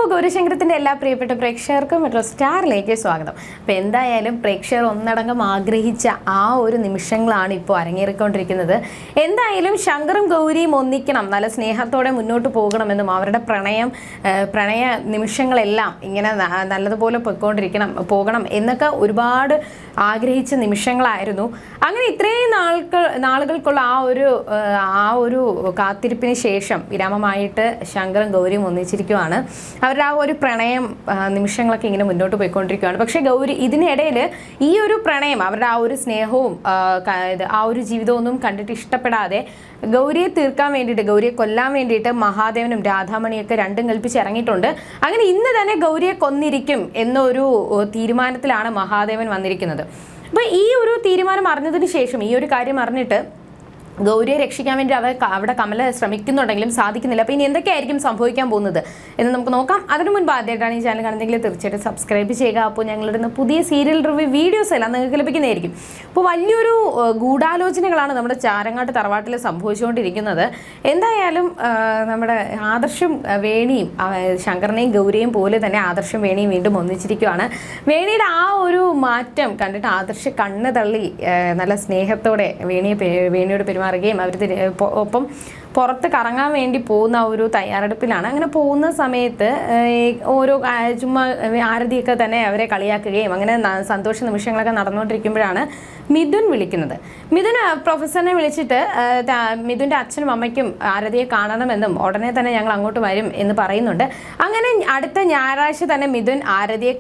അപ്പോൾ ഗൗരിശങ്കരത്തിൻ്റെ എല്ലാ പ്രിയപ്പെട്ട പ്രേക്ഷകർക്കും മെട്രോ സ്റ്റാറിലേക്ക് സ്വാഗതം. അപ്പോൾ എന്തായാലും പ്രേക്ഷകർ ഒന്നടങ്കം ആഗ്രഹിച്ച ആ ഒരു നിമിഷങ്ങളാണ് ഇപ്പോൾ അരങ്ങേറിക്കൊണ്ടിരിക്കുന്നത്. എന്തായാലും ശങ്കറും ഗൗരിയും ഒന്നിക്കണം, നല്ല സ്നേഹത്തോടെ മുന്നോട്ട് പോകണമെന്നും അവരുടെ പ്രണയ നിമിഷങ്ങളെല്ലാം ഇങ്ങനെ നല്ലതുപോലെ പോകണം എന്നൊക്കെ ഒരുപാട് ആഗ്രഹിച്ച നിമിഷങ്ങളായിരുന്നു. അങ്ങനെ ഇത്രയും നാളുകൾക്കുള്ള ആ ഒരു കാത്തിരിപ്പിന് ശേഷം വിരാമമായിട്ട് ശങ്കറും ഗൗരിയും ഒന്നിച്ചിരിക്കുകയാണ്. അവരുടെ ആ ഒരു പ്രണയം നിമിഷങ്ങളൊക്കെ ഇങ്ങനെ മുന്നോട്ട് പോയിക്കൊണ്ടിരിക്കുകയാണ്. പക്ഷേ ഗൗരി ഇതിനിടയിൽ ഈ ഒരു പ്രണയം, അവരുടെ ആ ഒരു സ്നേഹവും ആ ഒരു ജീവിതമൊന്നും കണ്ടിട്ട് ഇഷ്ടപ്പെടാതെ ഗൗരിയെ തീർക്കാൻ വേണ്ടിയിട്ട്, ഗൗരിയെ കൊല്ലാൻ വേണ്ടിയിട്ട് മഹാദേവനും രാധാമണിയൊക്കെ രണ്ടും കൽപ്പിച്ച് ഇറങ്ങിയിട്ടുണ്ട്. അങ്ങനെ ഇന്ന് തന്നെ ഗൗരിയെ കൊന്നിരിക്കും എന്നൊരു തീരുമാനത്തിലാണ് മഹാദേവൻ വന്നിരിക്കുന്നത്. അപ്പോൾ ഈ ഒരു തീരുമാനം അറിഞ്ഞതിന് ശേഷം, ഈ ഒരു കാര്യം അറിഞ്ഞിട്ട് ഗൗരിയെ രക്ഷിക്കാൻ വേണ്ടി അവിടെ കമല ശ്രമിക്കുന്നുണ്ടെങ്കിലും സാധിക്കുന്നില്ല. അപ്പോൾ ഇനി എന്തൊക്കെയായിരിക്കും സംഭവിക്കാൻ പോകുന്നത് എന്ന് നമുക്ക് നോക്കാം. അതിനു മുൻപ് ആദ്യമായിട്ടാണ് ഈ ചാനൽ കാണുന്നതെങ്കിൽ തീർച്ചയായിട്ടും സബ്സ്ക്രൈബ് ചെയ്യുക. അപ്പോൾ ഞങ്ങളിടുന്ന പുതിയ സീരിയൽ റിവ്യൂ വീഡിയോസ് എല്ലാം നിങ്ങൾക്ക് ലഭിക്കുന്നതായിരിക്കും. അപ്പോൾ വലിയൊരു ഗൂഢാലോചനകളാണ് നമ്മുടെ ചാരങ്ങാട്ട് തറവാട്ടിൽ സംഭവിച്ചുകൊണ്ടിരിക്കുന്നത്. എന്തായാലും നമ്മുടെ ആദർശും വേണിയും, ശങ്കറിനെയും ഗൗരിയെയും പോലെ തന്നെ ആദർശും വേണിയും വീണ്ടും ഒന്നിച്ചിരിക്കുകയാണ്. വേണിയുടെ ആ ഒരു മാറ്റം കണ്ടിട്ട് ആദർശ് കണ്ണ് തള്ളി നല്ല സ്നേഹത്തോടെ വേണിയോട് പെരുമാറുകയും അവർ ഒപ്പം പുറത്ത് കറങ്ങാൻ വേണ്ടി പോകുന്ന ഒരു തയ്യാറെടുപ്പിലാണ്. അങ്ങനെ പോകുന്ന സമയത്ത് ഓരോ ചുമ്മാ ആരതിയൊക്കെ തന്നെ അവരെ കളിയാക്കുകയും അങ്ങനെ സന്തോഷ നിമിഷങ്ങളൊക്കെ നടന്നുകൊണ്ടിരിക്കുമ്പോഴാണ് മിഥുൻ വിളിക്കുന്നത്. മിഥുൻ പ്രൊഫസറിനെ വിളിച്ചിട്ട് മിഥുൻ്റെ അച്ഛനും അമ്മയ്ക്കും ആരതിയെ കാണണമെന്നും ഉടനെ തന്നെ ഞങ്ങൾ അങ്ങോട്ട് വരും എന്ന് പറയുന്നുണ്ട്. അങ്ങനെ അടുത്ത ഞായറാഴ്ച തന്നെ മിഥുൻ ആരതിയെ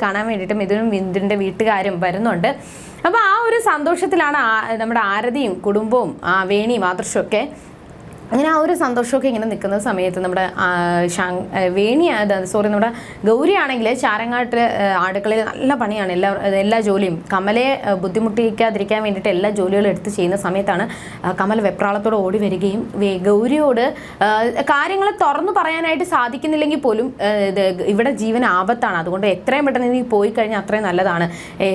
കാണാൻ വേണ്ടിയിട്ട് മിഥുൻ്റെ വീട്ടുകാരും വരുന്നുണ്ട്. അപ്പോൾ ആ ഒരു സന്തോഷത്തിലാണ് നമ്മുടെ ആരതിയും കുടുംബവും വേണിയും ആദർശവും ഒക്കെ. അങ്ങനെ ആ ഒരു സന്തോഷമൊക്കെ ഇങ്ങനെ നിൽക്കുന്ന സമയത്ത് നമ്മുടെ നമ്മുടെ ഗൗരിയാണെങ്കിൽ ചാരങ്ങാട്ട് അടുക്കളയിൽ നല്ല പണിയാണ്, എല്ലാ ജോലിയും. കമലയെ ബുദ്ധിമുട്ടിക്കാതിരിക്കാൻ വേണ്ടിയിട്ട് എല്ലാ ജോലികളും എടുത്ത് ചെയ്യുന്ന സമയത്താണ് കമല വെപ്രാളത്തോടെ ഓടി വരികയും ഗൗരിയോട് കാര്യങ്ങൾ തുറന്നു പറയാനായിട്ട് സാധിക്കുന്നില്ലെങ്കിൽ പോലും ഇവിടെ ജീവൻ ആപത്താണ്, അതുകൊണ്ട് എത്രയും പെട്ടെന്ന് നീ പോയി കഴിഞ്ഞാൽ അത്രയും നല്ലതാണ്,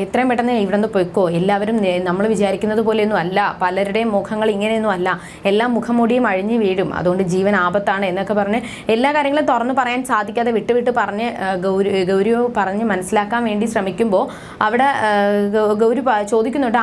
എത്രയും പെട്ടെന്ന് ഇവിടെ നിന്ന് പോയിക്കോ, എല്ലാവരും നമ്മൾ വിചാരിക്കുന്നത് പോലെയൊന്നും അല്ല, പലരുടെയും മുഖങ്ങൾ ഇങ്ങനെയൊന്നും അല്ല, എല്ലാം മുഖംമൂടിയും വീഴും, അതുകൊണ്ട് ജീവൻ ആപത്താണ് എന്നൊക്കെ പറഞ്ഞ് എല്ലാ കാര്യങ്ങളും തുറന്നു പറയാൻ സാധിക്കാതെ വിട്ട് പറഞ്ഞ് ഗൗരിയോ പറഞ്ഞ് മനസ്സിലാക്കാൻ വേണ്ടി ശ്രമിക്കുമ്പോൾ അവിടെ ഗൗരി ചോദിക്കുന്നുണ്ട്,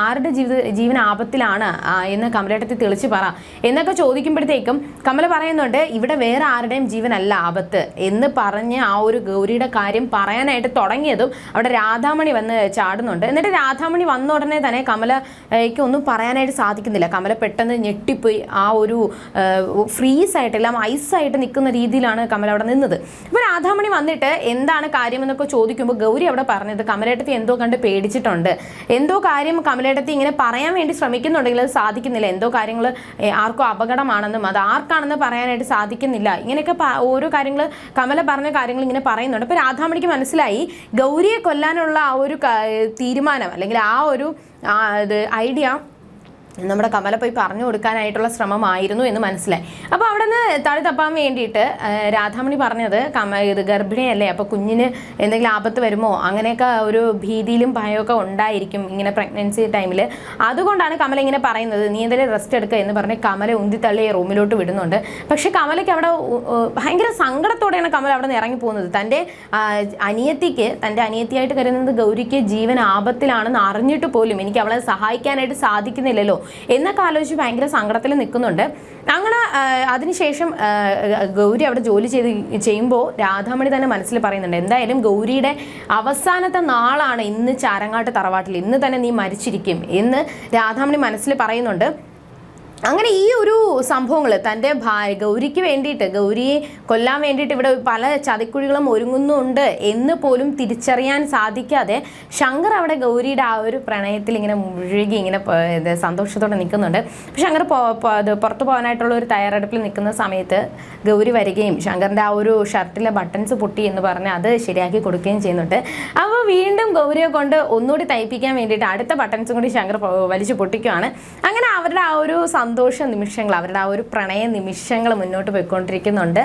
ആരുടെ ജീവൻ ആപത്തിലാണ് എന്ന് കമലേട്ടത്തി തെളിച്ച് പറ എന്നൊക്കെ ചോദിക്കുമ്പോഴത്തേക്കും കമല പറയുന്നുണ്ട്, ഇവിടെ വേറെ ആരുടെയും ജീവനല്ല ആപത്ത് എന്ന് പറഞ്ഞ് ആ ഒരു ഗൗരിയുടെ കാര്യം പറയാനായിട്ട് തുടങ്ങിയതും അവിടെ രാധാമണി വന്ന് ചാടുന്നുണ്ട്. എന്നിട്ട് രാധാമണി വന്ന ഉടനെ തന്നെ കമലയ്ക്ക് ഒന്നും പറയാനായിട്ട് സാധിക്കുന്നില്ല. കമല പെട്ടെന്ന് ഞെട്ടിപ്പോയി ആ ഒരു ഫ്രീസായിട്ട് എല്ലാം ഐസായിട്ട് നിൽക്കുന്ന രീതിയിലാണ് കമല അവിടെ നിന്നത്. അപ്പോൾ രാധാമണി വന്നിട്ട് എന്താണ് കാര്യമെന്നൊക്കെ ചോദിക്കുമ്പോൾ ഗൗരി അവിടെ പറഞ്ഞത് കമലേട്ടത്തി എന്തോ കണ്ട് പേടിച്ചിട്ടുണ്ട്, എന്തോ കാര്യം കമലേട്ടത്തി ഇങ്ങനെ പറയാൻ വേണ്ടി ശ്രമിക്കുന്നുണ്ടെങ്കിൽ അത് സാധിക്കുന്നില്ല, എന്തോ കാര്യങ്ങൾ ആർക്കും അപകടമാണെന്നും അത് ആർക്കാണെന്ന് പറയാനായിട്ട് സാധിക്കുന്നില്ല, ഇങ്ങനെയൊക്കെ ഓരോ കാര്യങ്ങൾ കമല പറഞ്ഞ കാര്യങ്ങൾ ഇങ്ങനെ പറയുന്നുണ്ട്. അപ്പോൾ രാധാമണിക്ക് മനസ്സിലായി ഗൗരിയെ കൊല്ലാനുള്ള ആ ഒരു തീരുമാനം അല്ലെങ്കിൽ ആ ഒരു ഐഡിയ നമ്മുടെ കമല പോയി പറഞ്ഞു കൊടുക്കാനായിട്ടുള്ള ശ്രമമായിരുന്നു എന്ന് മനസ്സിലായി. അപ്പോൾ അവിടെ നിന്ന് തടി തപ്പാൻ വേണ്ടിയിട്ട് രാധാമണി പറഞ്ഞത് ഇത് ഗർഭിണിയല്ലേ, അപ്പോൾ കുഞ്ഞിന് എന്തെങ്കിലും ആപത്ത് വരുമോ അങ്ങനെയൊക്കെ ഒരു ഭീതിയിലും ഭയമൊക്കെ ഉണ്ടായിരിക്കും ഇങ്ങനെ പ്രഗ്നൻസി ടൈമിൽ, അതുകൊണ്ടാണ് കമല ഇങ്ങനെ പറയുന്നത്, നീ എന്തെങ്കിലും റെസ്റ്റ് എടുക്കുക എന്ന് പറഞ്ഞ് കമല ഉന്തിത്തള്ളി റൂമിലോട്ട് വിടുന്നുണ്ട്. പക്ഷെ കമലയ്ക്ക് അവിടെ ഭയങ്കര സങ്കടത്തോടെയാണ് കമല അവിടെ നിന്ന് ഇറങ്ങി പോകുന്നത്. തൻ്റെ അനിയത്തിയായിട്ട് കരുതുന്നത് ഗൗരിക്ക് ജീവൻ ആപത്തിലാണെന്ന് അറിഞ്ഞിട്ട് പോലും എനിക്ക് അവളെ സഹായിക്കാനായിട്ട് സാധിക്കുന്നില്ലല്ലോ എന്നൊക്കെ ആലോചിച്ച് ഭയങ്കര സങ്കടത്തിൽ നിൽക്കുന്നുണ്ട്. അങ്ങനെ അതിനുശേഷം ഗൗരി അവിടെ ജോലി ചെയ്യുമ്പോൾ രാധാമണി തന്നെ മനസ്സിൽ പറയുന്നുണ്ട്, എന്തായാലും ഗൗരിയുടെ അവസാനത്തെ നാളാണ് ഇന്ന് ചാരങ്ങാട്ട് തറവാട്ടിൽ, ഇന്ന് തന്നെ നീ മരിച്ചിരിക്കും എന്ന് രാധാമണി മനസ്സിൽ പറയുന്നുണ്ട്. അങ്ങനെ ഈ ഒരു സംഭവങ്ങൾ തൻ്റെ ഗൗരിക്ക് വേണ്ടിയിട്ട്, ഗൗരിയെ കൊല്ലാൻ വേണ്ടിയിട്ട് ഇവിടെ പല ചതിക്കുഴികളും ഒരുങ്ങുന്നുണ്ട് എന്ന് പോലും തിരിച്ചറിയാൻ സാധിക്കാതെ ശങ്കർ അവിടെ ഗൗരിയുടെ ആ ഒരു പ്രണയത്തിൽ ഇങ്ങനെ മുഴുകി ഇങ്ങനെ സന്തോഷത്തോടെ നിൽക്കുന്നുണ്ട്. പക്ഷെ ശങ്കർ പുറത്തു പോകാനായിട്ടുള്ള ഒരു തയ്യാറെടുപ്പിൽ നിൽക്കുന്ന സമയത്ത് ഗൗരി വരികയും ശങ്കറിൻ്റെ ആ ഒരു ഷർട്ടിലെ ബട്ടൺസ് പൊട്ടി എന്ന് പറഞ്ഞ് അത് ശരിയാക്കി കൊടുക്കുകയും ചെയ്യുന്നുണ്ട്. അപ്പോൾ വീണ്ടും ഗൗരിയെ കൊണ്ട് ഒന്നുകൂടി തയ്പ്പിക്കാൻ വേണ്ടിയിട്ട് അടുത്ത ബട്ടൺസും കൂടി ശങ്കർ വലിച്ചു പൊട്ടിക്കുകയാണ്. അങ്ങനെ അവരുടെ ആ ഒരു സന്തോഷ നിമിഷങ്ങൾ, അവരുടെ ആ ഒരു പ്രണയ നിമിഷങ്ങൾ മുന്നോട്ട് പോയിക്കൊണ്ടിരിക്കുന്നുണ്ട്.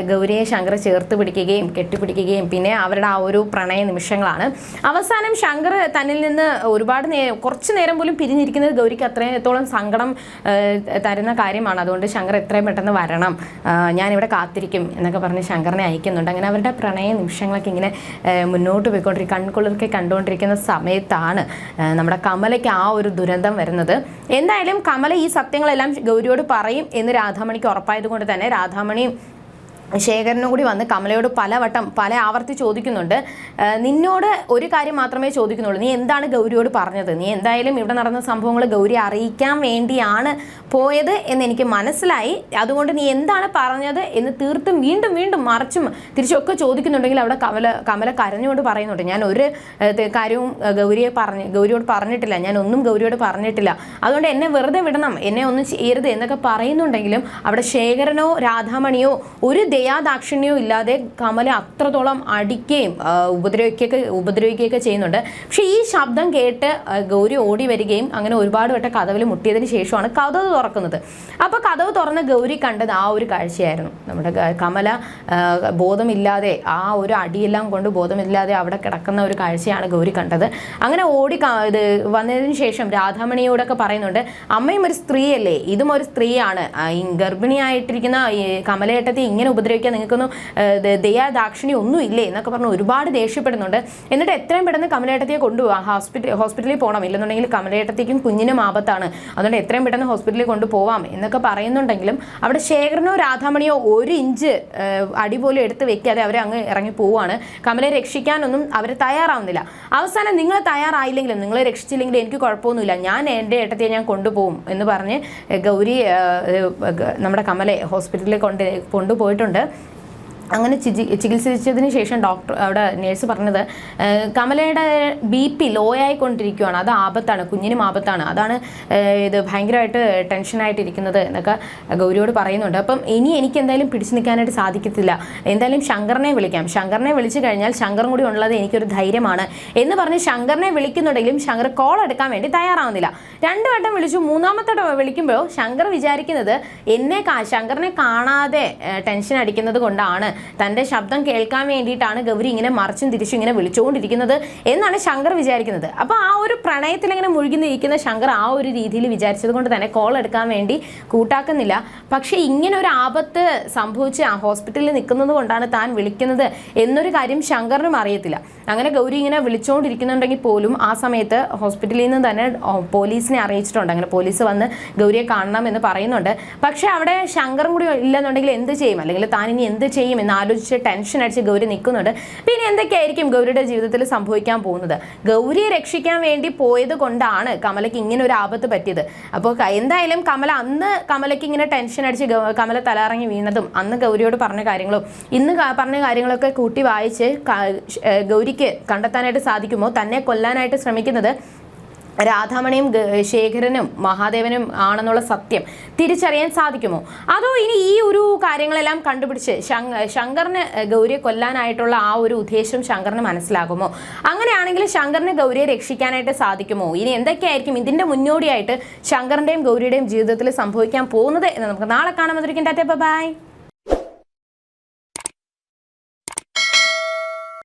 ഗൗരിയെ ശങ്കർ ചേർത്ത് പിടിക്കുകയും കെട്ടിപ്പിടിക്കുകയും പിന്നെ അവരുടെ ആ ഒരു പ്രണയ നിമിഷങ്ങളാണ്. അവസാനം ശങ്കർ തന്നിൽ നിന്ന് ഒരുപാട് കുറച്ച് നേരം പോലും പിരിഞ്ഞിരിക്കുന്നത് ഗൗരിക്ക് അത്രത്തോളം സങ്കടം തരുന്ന കാര്യമാണ്. അതുകൊണ്ട് ശങ്കർ എത്രയും പെട്ടെന്ന് വരണം, ഞാനിവിടെ കാത്തിരിക്കും എന്നൊക്കെ പറഞ്ഞ് ശങ്കറിനെ അയക്കുന്നുണ്ട്. അങ്ങനെ അവരുടെ പ്രണയ നിമിഷങ്ങളൊക്കെ ഇങ്ങനെ മുന്നോട്ട് പോയിക്കൊണ്ടിരിക്കും. കൺകുളിർക്കെ കണ്ടുകൊണ്ടിരിക്കുന്ന സമയത്താണ് നമ്മുടെ കമലയ്ക്ക് ആ ഒരു ദുരന്തം വരുന്നത്. എന്തായാലും കമല ഈ സത്യങ്ങളെല്ലാം ഗൗരിയോട് പറയും എന്ന് രാധാമണിക്ക് ഉറപ്പായതുകൊണ്ട് തന്നെ രാധാമണിയും ശേഖരനും കൂടി വന്ന് കമലയോട് പല ആവർത്തി ചോദിക്കുന്നുണ്ട്. നിന്നോട് ഒരു കാര്യം മാത്രമേ ചോദിക്കുന്നുള്ളൂ, നീ എന്താണ് ഗൗരിയോട് പറഞ്ഞത്? നീ എന്തായാലും ഇവിടെ നടന്ന സംഭവങ്ങൾ ഗൗരി അറിയിക്കാൻ വേണ്ടിയാണ് പോയത് എന്ന് എനിക്ക് മനസ്സിലായി. അതുകൊണ്ട് നീ എന്താണ് പറഞ്ഞത് എന്ന് തീർത്തും വീണ്ടും വീണ്ടും മറിച്ചും തിരിച്ചൊക്കെ ചോദിക്കുന്നുണ്ടെങ്കിൽ അവിടെ കമല കരഞ്ഞുകൊണ്ട് പറയുന്നുണ്ട്, ഞാൻ ഒരു കാര്യവും ഗൗരിയോട് പറഞ്ഞിട്ടില്ല, ഞാൻ ഒന്നും ഗൗരിയോട് പറഞ്ഞിട്ടില്ല, അതുകൊണ്ട് എന്നെ വെറുതെ വിടണം, എന്നെ ഒന്നും ചെയ്യരുത് എന്നൊക്കെ പറയുന്നുണ്ടെങ്കിലും അവിടെ ശേഖരനോ രാധാമണിയോ ഒരു ദയാദാക്ഷിണ്യവും ഇല്ലാതെ കമല അത്രത്തോളം അടിക്കുകയും ഉപദ്രവിക്കുകയൊക്കെ ചെയ്യുന്നുണ്ട്. പക്ഷെ ഈ ശബ്ദം കേട്ട് ഗൗരി ഓടി വരികയും അങ്ങനെ ഒരുപാട് വട്ടം കതവിൽ മുട്ടിയതിന് ശേഷമാണ് കതവ് തുറക്കുന്നത്. അപ്പോൾ കതവ് തുറന്ന ഗൗരി കണ്ടത് ആ ഒരു കാഴ്ചയായിരുന്നു. നമ്മുടെ കമല ബോധമില്ലാതെ ആ ഒരു അടിയെല്ലാം കൊണ്ട് ബോധമില്ലാതെ അവിടെ കിടക്കുന്ന ഒരു കാഴ്ചയാണ് ഗൗരി കണ്ടത്. അങ്ങനെ ഇത് വന്നതിന് ശേഷം രാധാമണിയോടൊക്കെ പറയുന്നുണ്ട്, അമ്മയും ഒരു സ്ത്രീയല്ലേ, ഇതും ഒരു സ്ത്രീയാണ്, ഗർഭിണിയായിട്ടിരിക്കുന്ന കമലയേട്ടത്തെ ഇങ്ങനെ ഉപദ്രവിക്കാൻ നിങ്ങൾക്കൊന്നും ദയാദാക്ഷിണ്യം ഒന്നും ഇല്ലേ എന്നൊക്കെ പറഞ്ഞ് ഒരുപാട് ദേഷ്യപ്പെടുന്നുണ്ട്. എന്നിട്ട് എത്രയും പെട്ടെന്ന് കമലയേട്ടത്തെ കൊണ്ടുപോകാം, ഹോസ്പിറ്റലിൽ പോകണം, ഇല്ലെന്നുണ്ടെങ്കിൽ കമലയേട്ടത്തേക്കും കുഞ്ഞിനും ആപത്താണ്, അതുകൊണ്ട് എത്രയും പെട്ടെന്ന് ഹോസ്പിറ്റലിൽ കൊണ്ടുപോവാം എന്നൊക്കെ പറയുന്നുണ്ടെങ്കിലും അവിടെ ശേഖരനോ രാധാമണിയോ ഒരു ഇഞ്ച് അടി പോലും എടുത്ത് വെക്കാതെ അവരെ അങ്ങ് ഇറങ്ങി പോവുകയാണ്. കമലയെ രക്ഷിക്കാനൊന്നും അവർ തയ്യാറാവുന്നില്ല. അവസാനം നിങ്ങൾ തയ്യാറായില്ലെങ്കിലും നിങ്ങൾ രക്ഷിച്ചില്ലെങ്കിലും എനിക്ക് കുഴപ്പമൊന്നുമില്ല, ഞാൻ എൻ്റെ ഏട്ടത്തെ ഞാൻ കൊണ്ടുപോകും എന്ന് പറഞ്ഞ് ഗൗരി നമ്മുടെ കമലയെ ഹോസ്പിറ്റലിൽ കൊണ്ടുപോയിട്ടുണ്ട്. അങ്ങനെ ചികിത്സിച്ചതിന് ശേഷം അവിടെ നേഴ്സ് പറഞ്ഞത് കമലയുടെ BP ലോ ആയിക്കൊണ്ടിരിക്കുകയാണ്, അത് ആപത്താണ്, കുഞ്ഞിനും ആപത്താണ്, അതാണ് ഇത് ഭയങ്കരമായിട്ട് ടെൻഷനായിട്ടിരിക്കുന്നത് എന്നൊക്കെ ഗൗരിയോട് പറയുന്നുണ്ട്. അപ്പം ഇനി എനിക്ക് എന്തായാലും പിടിച്ചു നിൽക്കാനായിട്ട് സാധിക്കത്തില്ല, എന്തായാലും ശങ്കറിനെ വിളിക്കാം, ശങ്കറിനെ വിളിച്ചു കഴിഞ്ഞാൽ ശങ്കറും കൂടി ഉള്ളത് എനിക്കൊരു ധൈര്യമാണ് എന്ന് പറഞ്ഞ് ശങ്കറിനെ വിളിക്കുന്നുണ്ടെങ്കിലും ശങ്കർ കോൾ എടുക്കാൻ വേണ്ടി തയ്യാറാവുന്നില്ല. 2 വട്ടം വിളിച്ചു, 3-ാമത്തെ വിളിക്കുമ്പോൾ ശങ്കർ വിചാരിക്കുന്നത് ശങ്കറിനെ കാണാതെ ടെൻഷൻ അടിക്കുന്നത് കൊണ്ടാണ്, തൻ്റെ ശബ്ദം കേൾക്കാൻ വേണ്ടിയിട്ടാണ് ഗൗരി ഇങ്ങനെ മറിച്ചും തിരിച്ചും ഇങ്ങനെ വിളിച്ചുകൊണ്ടിരിക്കുന്നത് എന്നാണ് ശങ്കർ വിചാരിക്കുന്നത്. അപ്പോൾ ആ ഒരു പ്രണയത്തിൽ ഇങ്ങനെ മുഴുകിന്നിരിക്കുന്ന ശങ്കർ ആ ഒരു രീതിയിൽ വിചാരിച്ചത് കൊണ്ട് തന്നെ കോൾ എടുക്കാൻ വേണ്ടി കൂട്ടാക്കുന്നില്ല. പക്ഷേ ഇങ്ങനെ ഒരു ആപത്ത് സംഭവിച്ച് ആ ഹോസ്പിറ്റലിൽ നിൽക്കുന്നത് കൊണ്ടാണ് താൻ വിളിക്കുന്നത് എന്നൊരു കാര്യം ശങ്കറിനും അറിയത്തില്ല. അങ്ങനെ ഗൗരി ഇങ്ങനെ വിളിച്ചുകൊണ്ടിരിക്കുന്നുണ്ടെങ്കിൽ പോലും ആ സമയത്ത് ഹോസ്പിറ്റലിൽ നിന്ന് തന്നെ പോലീസിനെ അറിയിച്ചിട്ടുണ്ട്. അങ്ങനെ പോലീസ് വന്ന് ഗൗരിയെ കാണണം എന്ന് പറയുന്നുണ്ട്. പക്ഷേ അവിടെ ശങ്കറും കൂടി ഇല്ലെന്നുണ്ടെങ്കിൽ എന്ത് ചെയ്യും, അല്ലെങ്കിൽ താൻ ഇനി എന്ത് ചെയ്യും എന്ന് ആലോചിച്ച് ടെൻഷൻ അടിച്ച് ഗൗരി നിൽക്കുന്നുണ്ട്. പിന്നെ എന്തൊക്കെയായിരിക്കും ഗൗരിയുടെ ജീവിതത്തിൽ സംഭവിക്കാൻ പോകുന്നത്? ഗൗരിയെ രക്ഷിക്കാൻ വേണ്ടി പോയത് കൊണ്ടാണ് കമലയ്ക്ക് ഇങ്ങനെ ഒരു ആപത്ത് പറ്റിയത്. അപ്പോൾ എന്തായാലും കമലയ്ക്ക് ഇങ്ങനെ ടെൻഷൻ അടിച്ച് കമല തലയിറങ്ങി വീണതും അന്ന് ഗൗരിയോട് പറഞ്ഞ കാര്യങ്ങളും ഇന്ന് പറഞ്ഞ കാര്യങ്ങളൊക്കെ കൂട്ടി വായിച്ച് ഗൗരിക്ക് കണ്ടെത്താനായിട്ട് സാധിക്കുമോ തന്നെ കൊല്ലാനായിട്ട് ശ്രമിക്കുന്നത് രാധാമണിയും ശേഖരനും മഹാദേവനും ആണെന്നുള്ള സത്യം തിരിച്ചറിയാൻ സാധിക്കുമോ? അതോ ഇനി ഈ ഒരു കാര്യങ്ങളെല്ലാം കണ്ടുപിടിച്ച് ശങ്കറിന് ഗൗരിയെ കൊല്ലാനായിട്ടുള്ള ആ ഒരു ഉദ്ദേശം ശങ്കറിന് മനസ്സിലാകുമോ? അങ്ങനെയാണെങ്കിൽ ശങ്കറിന് ഗൗരിയെ രക്ഷിക്കാനായിട്ട് സാധിക്കുമോ? ഇനി എന്തൊക്കെയായിരിക്കും ഇതിൻ്റെ മുന്നോടിയായിട്ട് ശങ്കറിൻ്റെയും ഗൗരിയുടെയും ജീവിതത്തിൽ സംഭവിക്കാൻ പോകുന്നത് എന്ന് നമുക്ക് നാളെ കാണാൻ. ടാറ്റാ, ബൈ.